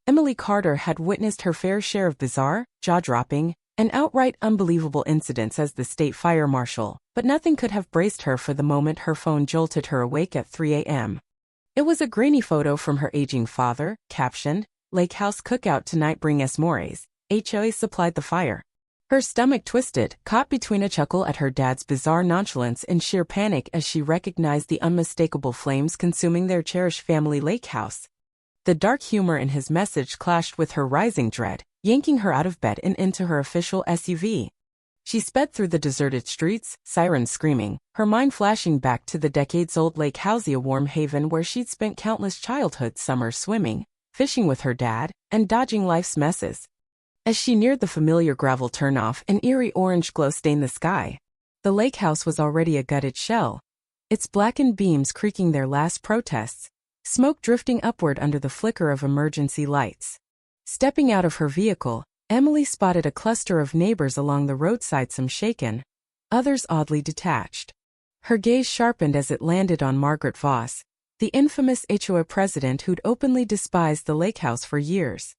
Emily Carter had witnessed her fair share of bizarre, jaw-dropping, and outright unbelievable incidents as the state fire marshal, but nothing could have braced her for the moment her phone jolted her awake at 3 a.m. It was a grainy photo from her aging father, captioned, "Lake House Cookout Tonight Bring Us Mores, HOA supplied the fire." Her stomach twisted, caught between a chuckle at her dad's bizarre nonchalance and sheer panic as she recognized the unmistakable flames consuming their cherished family lake house. The dark humor in his message clashed with her rising dread, yanking her out of bed and into her official SUV. She sped through the deserted streets, sirens screaming, her mind flashing back to the decades-old Lake House, a warm haven where she'd spent countless childhood summers swimming, fishing with her dad, and dodging life's messes. As she neared the familiar gravel turnoff, an eerie orange glow stained the sky. The lake house was already a gutted shell, its blackened beams creaking their last protests, smoke drifting upward under the flicker of emergency lights. Stepping out of her vehicle, Emily spotted a cluster of neighbors along the roadside, some shaken, others oddly detached. Her gaze sharpened as it landed on Margaret Voss, the infamous HOA president who'd openly despised the lake house for years.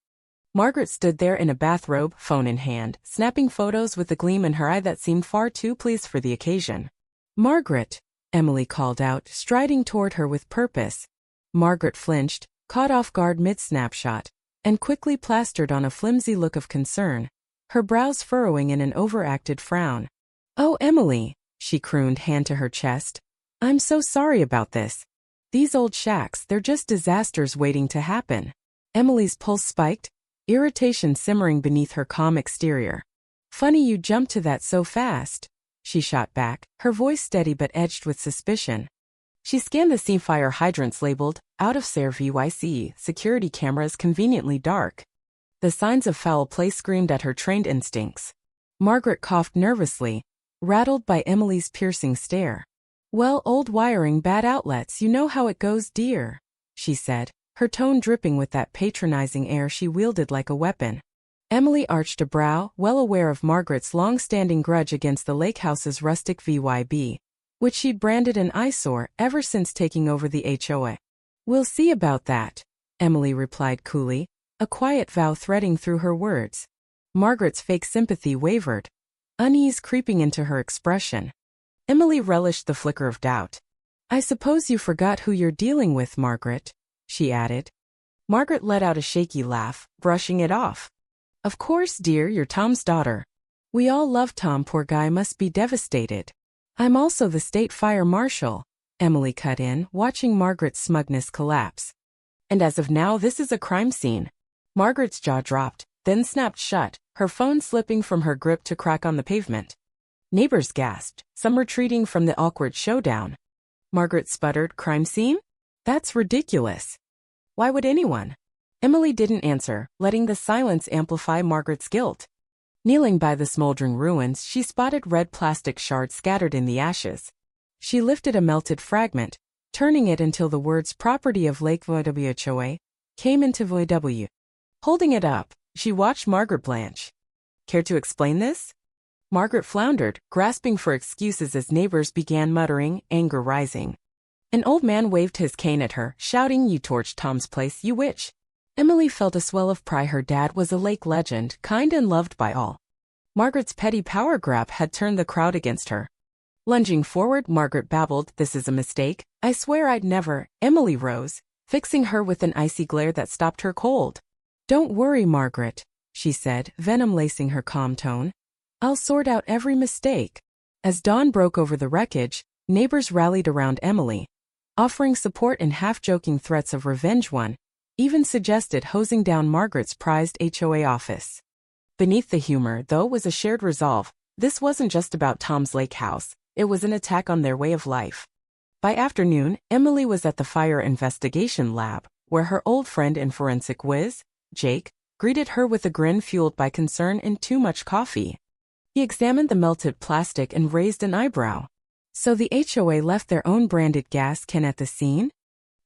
Margaret stood there in a bathrobe, phone in hand, snapping photos with a gleam in her eye that seemed far too pleased for the occasion. "Margaret," Emily called out, striding toward her with purpose. Margaret flinched, caught off guard mid-snapshot, and quickly plastered on a flimsy look of concern, her brows furrowing in an overacted frown. "Oh, Emily," she crooned, hand to her chest. "I'm so sorry about this. These old shacks, they're just disasters waiting to happen." Emily's pulse spiked, irritation simmering beneath her calm exterior. "Funny you jumped to that so fast," she shot back, her voice steady but edged with suspicion. She scanned the scene, fire hydrants labeled, "Out of service, security cameras conveniently dark." The signs of foul play screamed at her trained instincts. Margaret coughed nervously, rattled by Emily's piercing stare. "Well, old wiring, bad outlets, you know how it goes, dear," she said, her tone dripping with that patronizing air she wielded like a weapon. Emily arched a brow, well aware of Margaret's long-standing grudge against the lake house's rustic VYB, which she'd branded an eyesore ever since taking over the HOA. "We'll see about that," Emily replied coolly, a quiet vow threading through her words. Margaret's fake sympathy wavered, unease creeping into her expression. Emily relished the flicker of doubt. "I suppose you forgot who you're dealing with, Margaret," she added. Margaret let out a shaky laugh, brushing it off. "Of course, dear, you're Tom's daughter. We all love Tom, poor guy must be devastated." "I'm also the state fire marshal," Emily cut in, watching Margaret's smugness collapse. "And as of now, this is a crime scene." Margaret's jaw dropped, then snapped shut, her phone slipping from her grip to crack on the pavement. Neighbors gasped, some retreating from the awkward showdown. Margaret sputtered, "Crime scene? That's ridiculous. Why would anyone?" Emily didn't answer, letting the silence amplify Margaret's guilt. Kneeling by the smoldering ruins, she spotted red plastic shards scattered in the ashes. She lifted a melted fragment, turning it until the words "property of Lake WHOA" came into VW. Holding it up, she watched Margaret blanch. "Care to explain this?" Margaret floundered, grasping for excuses as neighbors began muttering, anger rising. An old man waved his cane at her, shouting, "You torched Tom's place, you witch." Emily felt a swell of pride. Her dad was a lake legend, kind and loved by all. Margaret's petty power grab had turned the crowd against her. Lunging forward, Margaret babbled, "This is a mistake. I swear I'd never." Emily rose, fixing her with an icy glare that stopped her cold. "Don't worry, Margaret," she said, venom lacing her calm tone. "I'll sort out every mistake." As dawn broke over the wreckage, neighbors rallied around Emily, offering support and half-joking threats of revenge. One even suggested hosing down Margaret's prized HOA office. Beneath the humor, though, was a shared resolve. This wasn't just about Tom's lake house, it was an attack on their way of life. By afternoon, Emily was at the fire investigation lab, where her old friend and forensic whiz, Jake, greeted her with a grin fueled by concern and too much coffee. He examined the melted plastic and raised an eyebrow. "So the HOA left their own branded gas can at the scene?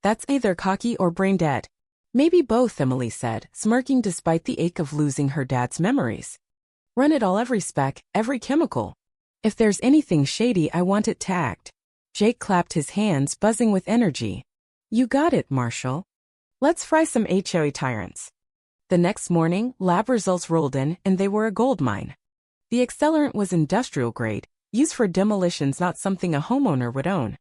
That's either cocky or brain dead." "Maybe both," Emily said, smirking despite the ache of losing her dad's memories. "Run it all, every spec, every chemical. If there's anything shady, I want it tagged." Jake clapped his hands, buzzing with energy. "You got it, Marshal. Let's fry some HOA tyrants." The next morning, lab results rolled in and they were a gold mine. The accelerant was industrial grade, used for demolitions, not something a homeowner would own.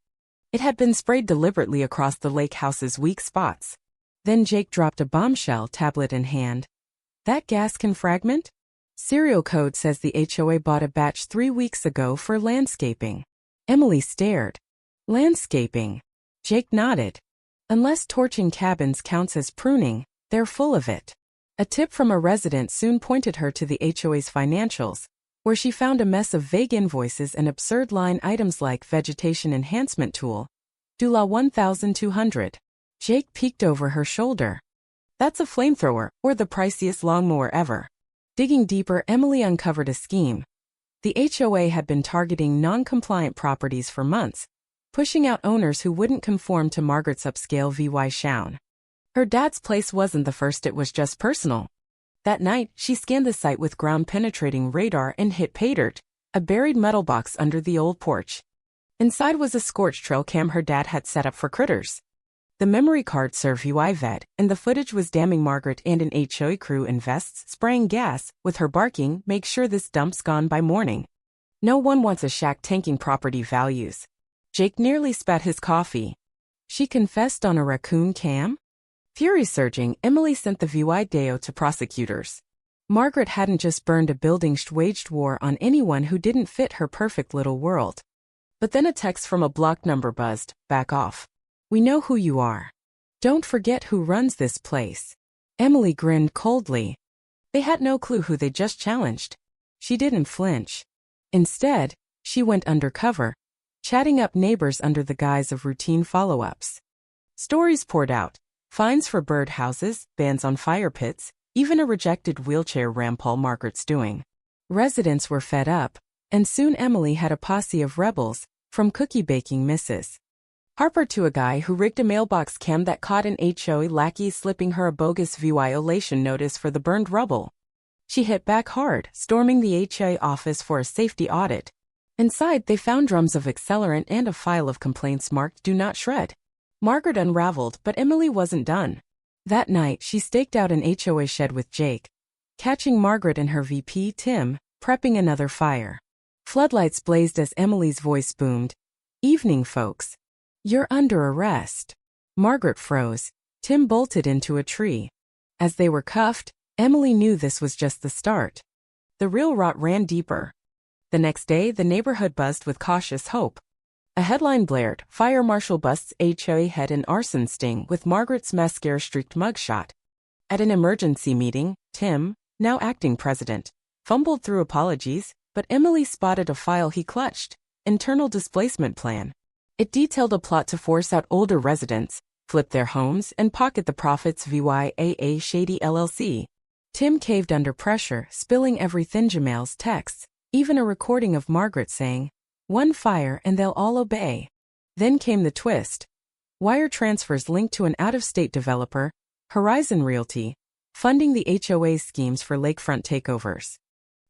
It had been sprayed deliberately across the lake house's weak spots. Then Jake dropped a bombshell, tablet in hand. That gas can fragment? Serial code says the HOA bought a batch 3 weeks ago for landscaping. Emily stared. Landscaping. Jake nodded. Unless torching cabins counts as pruning, they're full of it. A tip from a resident soon pointed her to the HOA's financials, where she found a mess of vague invoices and absurd line items like vegetation enhancement tool, $1,200. Jake peeked over her shoulder. That's a flamethrower, or the priciest lawnmower ever. Digging deeper, Emily uncovered a scheme. The HOA had been targeting non-compliant properties for months, pushing out owners who wouldn't conform to Margaret's upscale VY Shown. Her dad's place wasn't the first, it was just personal. That night, she scanned the site with ground-penetrating radar and hit pay dirt, a buried metal box under the old porch. Inside was a scorch trail cam her dad had set up for critters. The memory card served UIVET, and the footage was damning Margaret and an HOA crew in vests spraying gas, with her barking, "Make sure this dump's gone by morning." No one wants a shack tanking property values. Jake nearly spat his coffee. She confessed on a raccoon cam? Fury surging, Emily sent the video to prosecutors. Margaret hadn't just burned a building, she waged war on anyone who didn't fit her perfect little world. But then a text from a block number buzzed, "Back off. We know who you are. Don't forget who runs this place." Emily grinned coldly. They had no clue who they just challenged. She didn't flinch. Instead, she went undercover, chatting up neighbors under the guise of routine follow-ups. Stories poured out. Fines for bird houses, bans on fire pits, even a rejected wheelchair ramp all Margaret's doing. Residents were fed up, and soon Emily had a posse of rebels, from cookie-baking misses Harper to a guy who rigged a mailbox cam that caught an HOA lackey slipping her a bogus violation notice for the burned rubble. She hit back hard, storming the HOA office for a safety audit. Inside, they found drums of accelerant and a file of complaints marked "Do Not Shred." Margaret unraveled, but Emily wasn't done. That night, she staked out an HOA shed with Jake, catching Margaret and her VP, Tim, prepping another fire. Floodlights blazed as Emily's voice boomed. "Evening, folks. You're under arrest." Margaret froze. Tim bolted into a tree. As they were cuffed, Emily knew this was just the start. The real rot ran deeper. The next day, the neighborhood buzzed with cautious hope. A headline blared, "Fire Marshal busts HOA head in arson sting with Margaret's mascara-streaked mugshot." At an emergency meeting, Tim, now acting president, fumbled through apologies, but Emily spotted a file he clutched, Internal Displacement Plan. It detailed a plot to force out older residents, flip their homes, and pocket the profits via a shady LLC. Tim caved under pressure, spilling everything: Jamal's texts, even a recording of Margaret saying, "One fire and they'll all obey." Then came the twist. Wire transfers linked to an out-of-state developer, Horizon Realty, funding the HOA schemes for lakefront takeovers.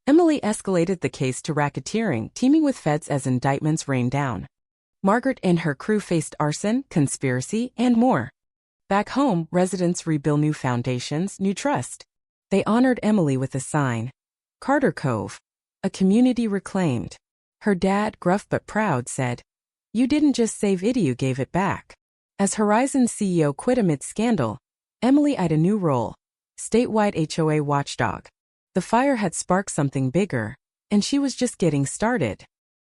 Emily escalated the case to racketeering, teaming with feds as indictments rained down. Margaret and her crew faced arson, conspiracy, and more. Back home, residents rebuilt new foundations, new trust. They honored Emily with a sign. Carter Cove. A community reclaimed. Her dad, gruff but proud, said, "You didn't just save it, you gave it back." As Horizon's CEO quit amid scandal, Emily eyed a new role, statewide HOA watchdog. The fire had sparked something bigger, and she was just getting started.